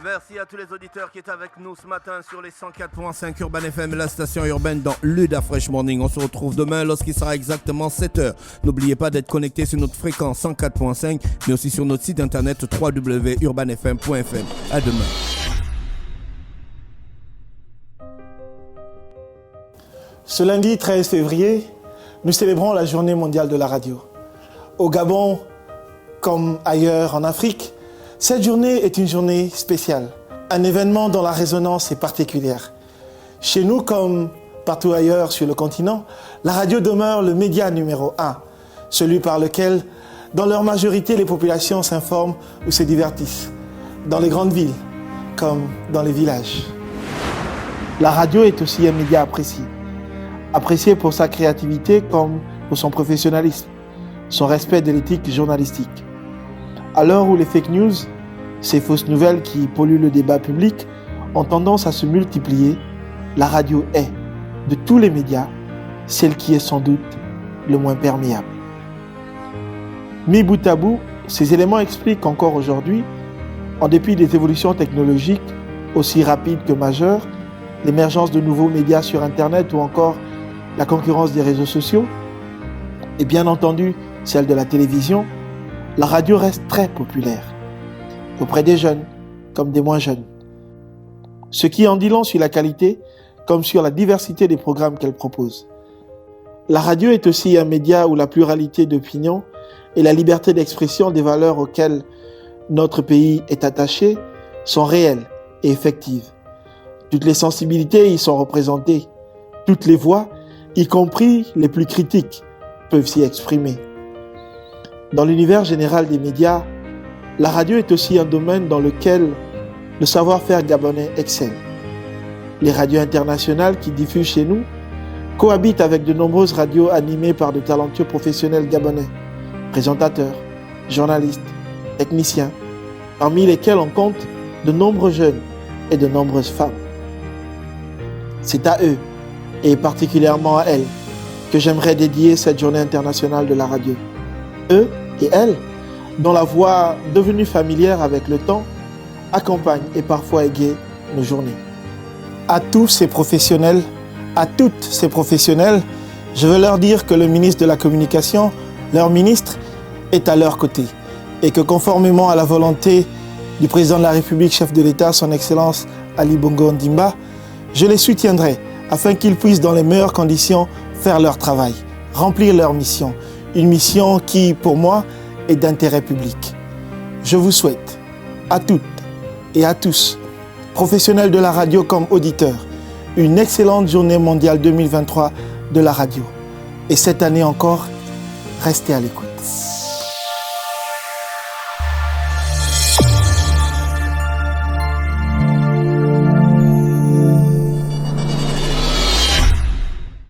Merci à tous les auditeurs qui étaient avec nous ce matin sur les 104.5 Urban FM, la station urbaine dans l'UDA Fresh Morning. On se retrouve demain lorsqu'il sera exactement 7h. N'oubliez pas d'être connecté sur notre fréquence 104.5, mais aussi sur notre site internet www.urbanfm.fm. À demain. Ce lundi 13 février, nous célébrons la Journée mondiale de la radio. Au Gabon, comme ailleurs en Afrique, cette journée est une journée spéciale, un événement dont la résonance est particulière. Chez nous, comme partout ailleurs sur le continent, la radio demeure le média numéro 1, celui par lequel, dans leur majorité, les populations s'informent ou se divertissent, dans les grandes villes comme dans les villages. La radio est aussi un média apprécié pour sa créativité comme pour son professionnalisme, son respect de l'éthique journalistique. À l'heure où les fake news, ces fausses nouvelles qui polluent le débat public, ont tendance à se multiplier, la radio est, de tous les médias, celle qui est sans doute le moins perméable. Mis bout à bout, ces éléments expliquent qu'encore aujourd'hui, en dépit des évolutions technologiques aussi rapides que majeures, l'émergence de nouveaux médias sur Internet ou encore la concurrence des réseaux sociaux, et bien entendu celle de la télévision, la radio reste très populaire, auprès des jeunes comme des moins jeunes. Ce qui en dit long sur la qualité comme sur la diversité des programmes qu'elle propose. La radio est aussi un média où la pluralité d'opinions et la liberté d'expression des valeurs auxquelles notre pays est attaché sont réelles et effectives. Toutes les sensibilités y sont représentées, toutes les voix, y compris les plus critiques, peuvent s'y exprimer. Dans l'univers général des médias, la radio est aussi un domaine dans lequel le savoir-faire gabonais excelle. Les radios internationales qui diffusent chez nous cohabitent avec de nombreuses radios animées par de talentueux professionnels gabonais, présentateurs, journalistes, techniciens, parmi lesquels on compte de nombreux jeunes et de nombreuses femmes. C'est à eux, et particulièrement à elles, que j'aimerais dédier cette journée internationale de la radio. Eux et elles, dont la voix devenue familière avec le temps, accompagne et parfois égaye nos journées. À tous ces professionnels, à toutes ces professionnelles, je veux leur dire que le ministre de la Communication, leur ministre, est à leur côté et que conformément à la volonté du président de la République, chef de l'État, son Excellence Ali Bongo Ondimba, je les soutiendrai afin qu'ils puissent dans les meilleures conditions faire leur travail, remplir leur mission. Une mission qui, pour moi, est d'intérêt public. Je vous souhaite, à toutes et à tous, professionnels de la radio comme auditeurs, une excellente journée mondiale 2023 de la radio. Et cette année encore, restez à l'écoute.